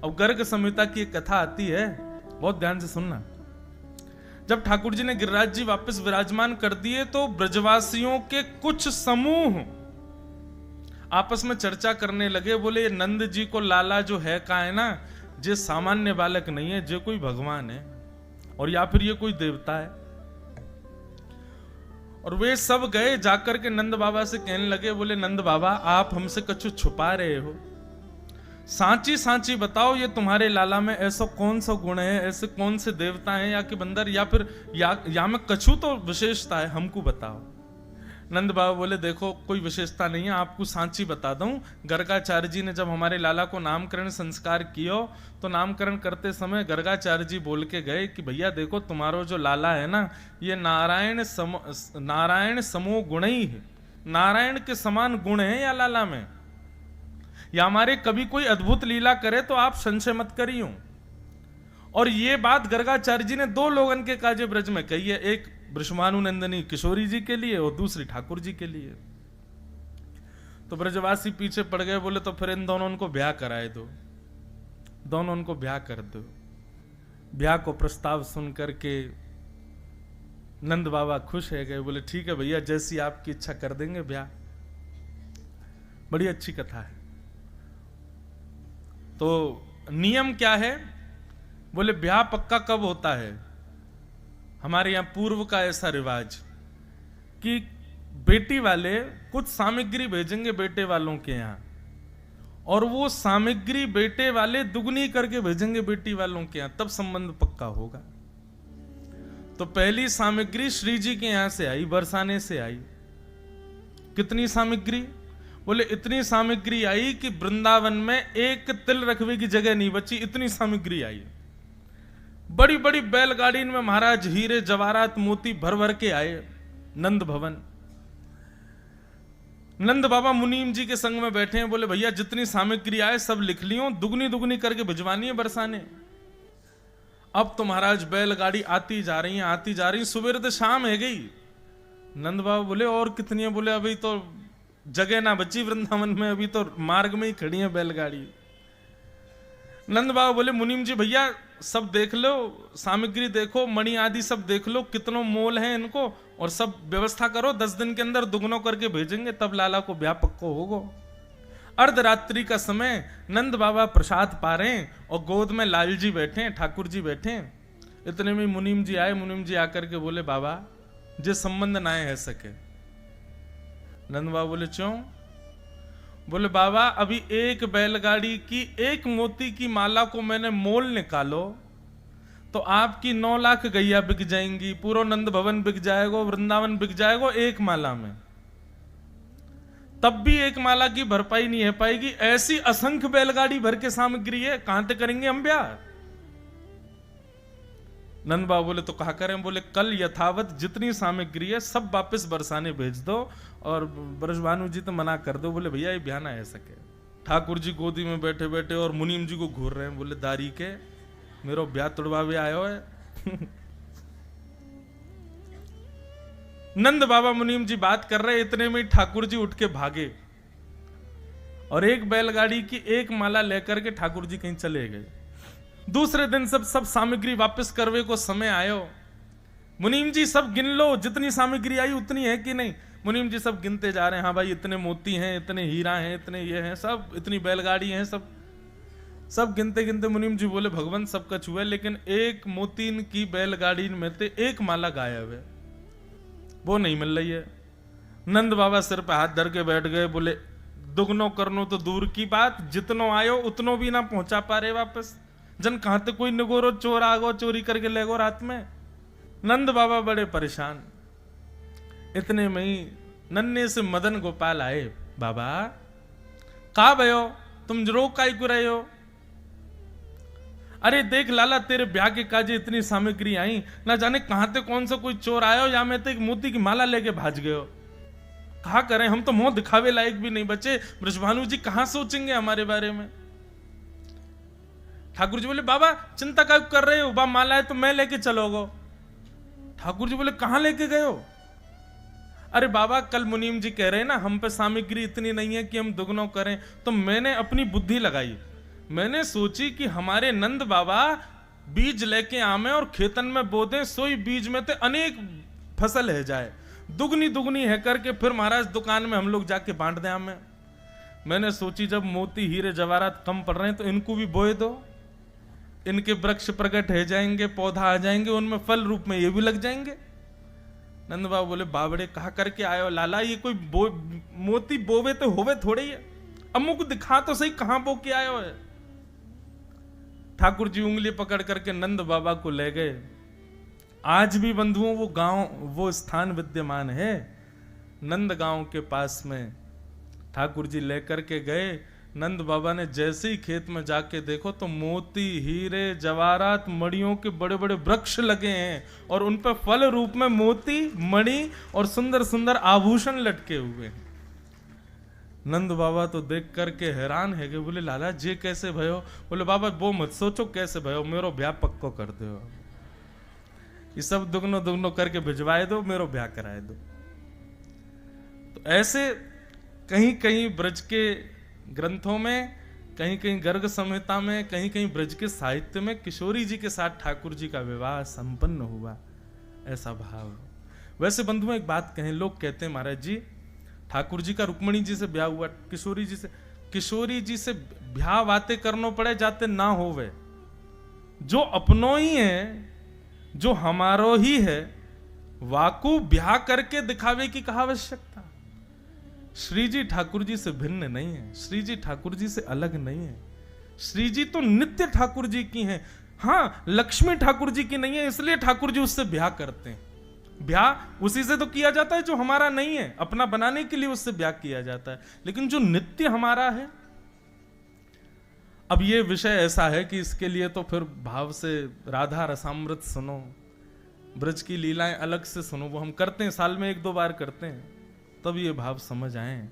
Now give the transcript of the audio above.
अब गर्ग संहिता की एक कथा आती है, बहुत ध्यान से सुनना। जब ठाकुर जी ने गिरिराज जी वापस विराजमान कर दिए तो ब्रजवासियों के कुछ समूह आपस में चर्चा करने लगे। बोले ये नंद जी को लाला जो है का है ना, जे सामान्य बालक नहीं है, जे कोई भगवान है और या फिर ये कोई देवता है। और वे सब गए जाकर के नंद बाबा से कहने लगे, बोले नंद बाबा आप हमसे कछु छुपा रहे हो, सांची सांची बताओ ये तुम्हारे लाला में ऐसा कौन सा गुण है, ऐसे कौन से देवता हैं या कि बंदर या फिर या में कछु तो विशेषता है, हमको बताओ। नंद बाबा बोले देखो कोई विशेषता नहीं है, आपको सांची बता दूं। गर्गाचार्य जी ने जब हमारे लाला को नामकरण संस्कार किया तो नामकरण करते समय गर्गाचार्य जी बोल के गए कि भैया देखो तुम्हारो जो लाला है ना, ये नारायण समो गुण ही है, नारायण के समान गुण है या लाला में, या हमारे कभी कोई अद्भुत लीला करे तो आप संशय मत करियो। और ये बात गर्गाचार्य जी ने दो लोगन के काजे ब्रज में कही है, एक वृषभानुनंदिनी किशोरी जी के लिए और दूसरी ठाकुर जी के लिए। तो ब्रजवासी पीछे पड़ गए, बोले तो फिर इन दोनों को ब्याह कराए दो, दोनों उनको ब्याह कर दो। ब्याह को प्रस्ताव सुन करके नंद बाबा खुश है गए, बोले ठीक है भैया जैसी आपकी इच्छा कर देंगे ब्याह। बड़ी अच्छी कथा है। तो नियम क्या है, बोले ब्याह पक्का कब होता है, हमारे यहां पूर्व का ऐसा रिवाज कि बेटी वाले कुछ सामग्री भेजेंगे बेटे वालों के यहां, और वो सामग्री बेटे वाले दुगनी करके भेजेंगे बेटी वालों के यहां, तब संबंध पक्का होगा। तो पहली सामग्री श्री जी के यहां से आई, बरसाने से आई। कितनी सामग्री, बोले इतनी सामग्री आई कि वृंदावन में एक तिल रखने की जगह नहीं बची, इतनी सामग्री आई। बड़ी बड़ी बैलगाड़ी में महाराज हीरे जवाहरात मोती भर भर के आए नंद भवन। नंद बाबा मुनीम जी के संग में बैठे हैं, बोले भैया जितनी सामग्री आए सब लिख लियो, दुगनी दुगनी करके भिजवानी है बरसाने। अब तो महाराज बैलगाड़ी आती जा रही है, आती जा रही, सुबह तो शाम है गई। नंद बाबा बोले और कितनी है, बोले अभी तो जगह ना बची वृंदावन में, अभी तो मार्ग में ही खड़ी है बैलगाड़ी। नंद बाबा बोले मुनीम जी भैया सब देख लो, सामग्री देखो, मणि आदि सब देख लो, कितनों मोल है इनको, और सब व्यवस्था करो, 10 दिन के अंदर दुगनों करके भेजेंगे, तब लाला को ब्याह पक्को होगो। अर्धरात्रि का समय, नंद बाबा प्रसाद पा रहे हैं और गोद में लाल जी बैठे हैं, ठाकुर जी बैठे हैं। इतने में मुनीम जी आए, मुनीम जी आकर के बोले बाबा जे संबंध ना है सके। नंद बाबा बोले क्यों, बोले बाबा अभी एक बैलगाड़ी की एक मोती की माला को मैंने मोल निकालो तो आपकी 9 लाख गैया बिक जाएंगी, पूरा नंद भवन बिक जाएगा, वृंदावन बिक जाएगा एक माला में, तब भी एक माला की भरपाई नहीं है पाएगी। ऐसी असंख्य बैलगाड़ी भर के सामग्री है, कहां तक करेंगे हम ब्याह। नंद बाबा बोले तो कहा करें, बोले कल यथावत जितनी सामग्री है सब वापस बरसाने भेज दो, और ब्रजभानु जी तो मना कर दो, बोले भैया ये ब्याह ना है सके। ठाकुर जी गोदी में बैठे बैठे और मुनीम जी को घूर रहे हैं, बोले दारी के मेरो ब्याह तुड़वावे आयो है। नंद बाबा मुनीम जी बात कर रहे, इतने में ठाकुर जी उठ के भागे और एक बैलगाड़ी की एक माला लेकर के ठाकुर जी कहीं चले गए। दूसरे दिन सब सामग्री वापस करवे को समय आयो। मुनीम जी सब गिन लो, जितनी सामग्री आई उतनी है कि नहीं। मुनीम जी सब गिनते जा रहे हैं, हाँ भाई इतने मोती हैं, इतने हीरा हैं, इतने ये हैं, सब इतनी बैलगाड़ी हैं, सब गिनते गिनते मुनीम जी बोले भगवान सब कछ हुआ, लेकिन एक मोतीन की बैलगाड़ी में से एक माला गायब है, वो नहीं मिल रही है। नंद बाबा सिर पे हाथ धर के बैठ गए, बोले दुगनो करनो तो दूर की बात, जितनो आयो उतनो भी ना पहुंचा पा रहे वापस, जन कहां तक कोई निगोरो चोर आगो चोरी करके ले गो रात में। नंद बाबा बड़े परेशान। इतने में ही नन्हे से मदन गोपाल आए, बाबा कहा भयो तुम रो काई को रहे हो। अरे देख लाला तेरे ब्याह के काजे इतनी सामग्री आई, ना जाने कहां से कौन सा कोई चोर आयो, या मैं तो एक मोती की माला लेके भाज गयो। कहा करें, हम तो मुंह दिखावे लायक भी नहीं बचे, ब्रजभानु जी कहां सोचेंगे हमारे बारे में। ठाकुर जी बोले बाबा चिंता क्या कर रहे हो, बा माला है तो मैं लेके चलोगो। ठाकुर जी बोले कहां लेके गए हो। अरे बाबा कल मुनीम जी कह रहे हैं ना हम पे सामग्री इतनी नहीं है कि हम दुगनों करें, तो मैंने अपनी बुद्धि लगाई, मैंने सोची कि हमारे नंद बाबा बीज लेके आमे और खेतन में बो दें, सोई बीज में ते अनेक फसल है जाए, दुगनी दुगनी है करके फिर महाराज दुकान में हम लोग जाके बांट दें हमें। मैंने सोची जब मोती हीरे जवाहरात कम पड़ रहे हैं तो इनको भी बोए दो, इनके वृक्ष प्रकट हो जाएंगे, पौधा आ जाएंगे, उनमें फल रूप में ये भी लग जाएंगे। नंद बाबा बोले बाबड़े कहा करके आयो लाला, ये कोई मोती बोवे तो होवे थोड़े ही है, अमुक दिखा तो सही कहां बो के आयो है। ठाकुर जी उंगली पकड़ करके नंद बाबा को ले गए। आज भी बंधुओं वो गांव, वो स्थान विद्यमान है नंद गांव के पास में। ठाकुर जी लेकर के गए, नंद बाबा ने जैसे ही खेत में जाके देखो तो मोती हीरे जवाहरात मणियों के बड़े बड़े वृक्ष लगे हैं और उन पर फल रूप में मोती मणि और सुंदर सुंदर आभूषण लटके हुए हैं। नंद बाबा तो देख करके हैरान है कि बोले लाला जे कैसे भयो? बोले बाबा वो मत सोचो कैसे भयो, मेरो ब्याह पक्को कर दो, ये सब दुगनो दुगनो करके भिजवाए दो, मेरो ब्याह कराए दो। तो ऐसे कहीं कहीं ब्रज के ग्रंथों में, कहीं कहीं गर्ग संहिता में, कहीं कहीं ब्रज के साहित्य में किशोरी जी के साथ ठाकुर जी का विवाह संपन्न हुआ, ऐसा भाव। वैसे बंधुओं एक बात कहें, लोग कहते हैं महाराज जी ठाकुर जी का रुक्मणी जी से ब्याह हुआ, किशोरी जी से ब्याह बातें करनो पड़े जाते ना होवे, जो अपनो ही है, जो हमारो ही है, वाकू ब्याह करके दिखावे की कहा आवश्यकता। श्री जी ठाकुर जी से भिन्न नहीं है, श्री जी ठाकुर जी से अलग नहीं है, श्री जी तो नित्य ठाकुर जी की हैं। हाँ, लक्ष्मी ठाकुर जी की नहीं है, इसलिए ठाकुर जी उससे ब्याह करते हैं। ब्याह उसी से तो किया जाता है जो हमारा नहीं है, अपना बनाने के लिए उससे ब्याह किया जाता है, लेकिन जो नित्य हमारा है। अब ये विषय ऐसा है कि इसके लिए तो फिर भाव से राधा रसामृत सुनो, ब्रज की लीलाएं अलग से सुनो, वो हम करते हैं, साल में 1-2 बार करते हैं, तब ये भाव समझ आए।